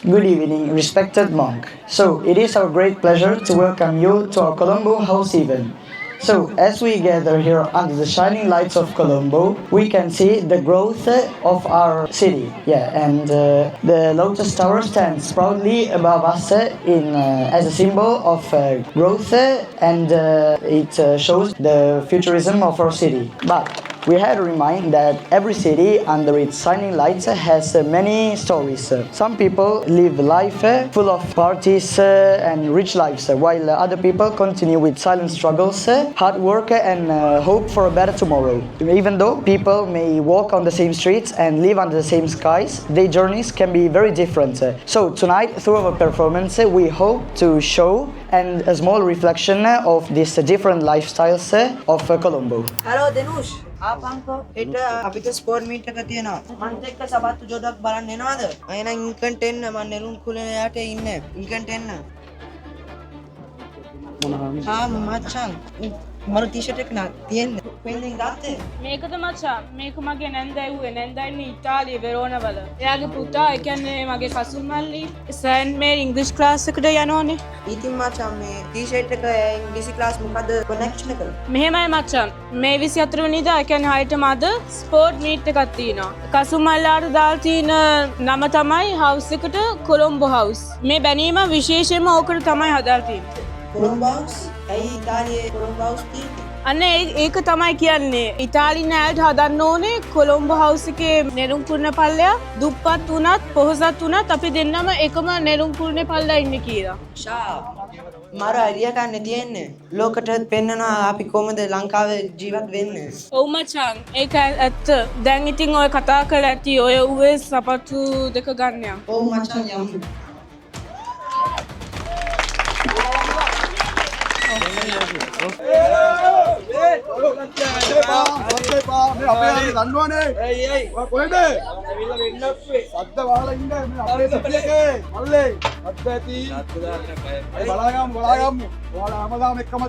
Good evening, respected monk. So, it is our great pleasure to welcome you to our Colombo house event. So, as we gather here under the shining lights of Colombo, we can see the growth of our city. Yeah, and the Lotus Tower stands proudly above us as a symbol of growth, and it shows the futurism of our city. But we had to remind that every city under its shining lights has many stories. Some people live life full of parties and rich lives, while other people continue with silent struggles, hard work, and hope for a better tomorrow. Even though people may walk on the same streets and live under the same skies, their journeys can be very different. So tonight, through our performance, we hope to show and a small reflection of these different lifestyles of Colombo. Hello Denush. ආපංකෝ හෙට අපිට sport meet එක තියෙනවා. Month එක්ක සබත්තු ජොඩක් බලන්න එනවද? එහෙනම් ඉන්කන්ට් එන්න මම නෙළුම් කුලයට ඉන්නේ. ඉන්කන්ට් එන්න. ආ මචං මර ටී-ෂර්ට් එක නා තියෙන්නේ. කොහෙන්ද ගත්තේ? මේකද මචං මේක මගේ නැන්දෑව්වේ නැන්දෑන්නේ ඉතාලියේ වෙරෝනවල. එයාගේ පුතා ඒ කියන්නේ මගේ කසුන් මල්ලි සෑන්ට් මේරි ඉංග්‍රීසි ක්ලාස් එකට යනෝනේ. ඉතින් මචං මේ ටී-ෂර්ට් එක ඉංග්‍රීසි ක්ලාස් මොකද කනෙක්ෂන් එක? මෙහෙමයි මචං මේ 24 වෙනිදා ඒ කියන්නේ හයටම අද ස්පෝර්ට් මීට් එකක් තියෙනවා. කසුන් මල්ලාට දාලා තියෙන නම තමයි හවුස් එකට කොලොම්බෝ හවුස්. මේ බැනීම විශේෂයෙන්ම ඕකට තමයි හදාලා තියෙන්නේ. කොලොම්බෝ හවුස්? ඇයි ඉතාලියේ කොලොම්බෝ හවුස් තියෙන්නේ? අන්න ඒක තමයි කියන්නේ ඉතාලි නෑල්ට හදන්න ඕනේ කොලොම්බෝ හවුස් එකේ නෙළුම් කුරුණ පල්ලෙයා දුප්පත් වුණත් පොහොසත් වුණත් අපි දෙන්නම එකම නෙළුම් කුරුණේ පල්ලෙයා ඉන්නේ කියලා. ෂා මර අයිඩියා ගන්න තියෙන්නේ ලෝකෙට පෙන්නනවා අපි කොහොමද ලංකාවේ ජීවත් වෙන්නේ. ඔව් මචං ඒක ඇත්ත. දැන් ඉතින් ඔය කතා කරලා ඇති ඔය උවේ සපත්තු දෙක ගන්න යම්. ඔව් මචං යමු. හැමදාම එකම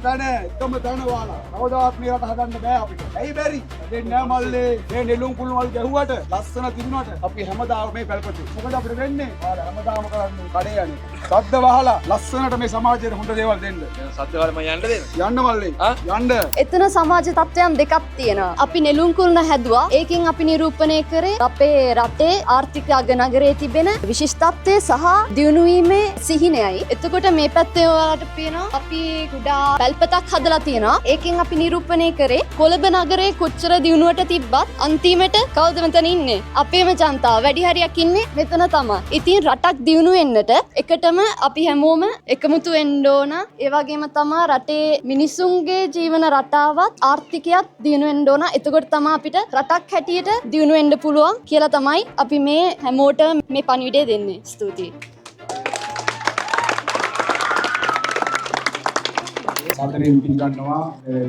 තැන ඔයාලා. කවදාවත් මේ රට හදන්න බෑ අපිට. ඇයි බැරි? දෙන්නේ නෑ මල්ලේ. මේ නෙළුම් කුළුණු වල ගැහුවට ලස්සන තිබුණාට අපි හැමදාම මේ පැල්පතේ. මොකද අපිට වෙන්නේ? ඔයාලා හැමදාම කරන්නේ කඩේ යන්නේ. සද්ද වහලා ලස්සනට මේ සමාජයට හොඳ දේවල් දෙන්න. සද්ද වහලා මම යන්න දෙන්න. යන්න මල්ලේ. යන්න. එතන සමාජ තත්ත්වයන් දෙකක් තියෙනවා. අපි නෙළුම් කුරුණ හැදුවා. ඒකෙන් අපි නිරූපණය කරේ අපේ රටේ ආර්ථික අගනගරයේ තිබෙන විශිෂ්ටත්වය සහ දියුණුවීමේ සිහිනයයි. එතකොට මේ පැත්තේ ඔයාලට පේනවා අපි කුඩා පැල්පතක් හදලා තියෙනවා. ඒකෙන් අපි නිරූපණය කරේ කොළඹ නගරේ කොච්චර දියුණුවට තිබ්බත් අන්තිමට කවුද මෙතන ඉන්නේ? අපේම ජනතාව වැඩි හරියක් ඉන්නේ මෙතන තමයි. ඉතින් රටක් දියුණු වෙන්නට එකටම අපි හැමෝම එකමුතු වෙන්න ඕන. ඒ වගේම තමයි රටේ මිනිසුන්ගේ ජීවන රටාවත් ආර්ථිකයත් දියුණු වෙන්න ඕන. එතකොට තමයි අපිට රටක් හැටියට දියුණු වෙන්න පුළුවන් කියලා තමයි අපි මේ හැමෝටම මේ පණිවිඩය දෙන්නේ. ස්තුතියි. සාදරයෙන් පිළිගන්නවා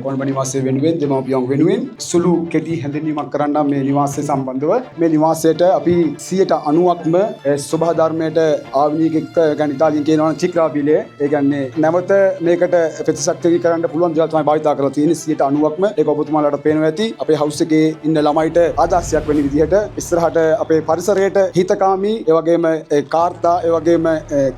කොළඹ නිවාසයේ වෙනුවෙන් දෙමව්පියන් වෙනුවෙන් සුළු කෙටි හැඳින්වීමක් කරන්න මේ නිවාසය සම්බන්ධව මේ නිවාසයට අපි 90%ක්ම සබහා ධර්මයට ආවනිකෙක් ගැන ඉතාලියෙන් කියනවා චික්‍රාබිලේ ඒ කියන්නේ නැවත මේකට ප්‍රතිශක්තිය කරන්න පුළුවන් දේවල් තමයි භාවිතා කරලා තියෙන්නේ 90%ක්ම ඒක ඔබතුමාලාට පේනවා ඇති අපේ හවුස් එකේ ඉන්න ළමයිට ආදර්ශයක් වෙන විදිහට ඉස්සරහට අපේ පරිසරයට හිතකාමී ඒ වගේම කාර්තා ඒ වගේම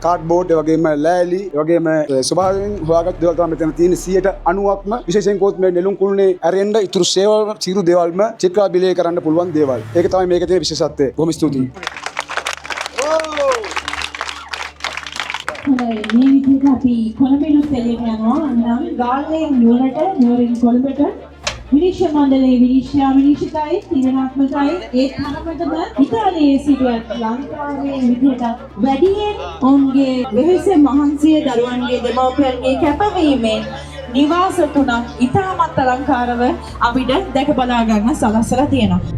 කාඩ්බෝඩ් ඒ වගේම ලෑලි ඒ වගේම ස්වභාවයෙන් හොයාගත් දේවල් තමයි මෙතන තියෙන 90%ක්ම විශේෂයෙන් කොත් මේ නෙළුම් කුළුණේ ඇරෙන්න ඉතුරු සේවල් සියලු දේවල්ම චිත්‍රාබිලේ කරන්න පුළුවන් දේවල්. ඒක තමයි මේකේ තියෙන විශේෂත්වය. බොහොම ස්තුතියි. මේ විදිහට අපි කොළඹිනුත් එළියට යනවා. නම් ගාල්ලේ නුවරට නුවරින් කොළඹට විනිශ්චය මණ්ඩලයේ විනිශ්චයයි තීරණාත්මකයි ඒ තරමටම ඉතාලියේ සිටින ලංකාවේ විදිහට වැඩියෙන් ඔවුන්ගේ වෙහෙසෙන් මහන්සිය දරුවන්ගේ දෙමව්පියන්ගේ කැපවීමෙන් නිවාස තුනක් ඉතාමත් අලංකාරව අපිට දැක බලා ගන්න සලස්සලා තියෙනවා.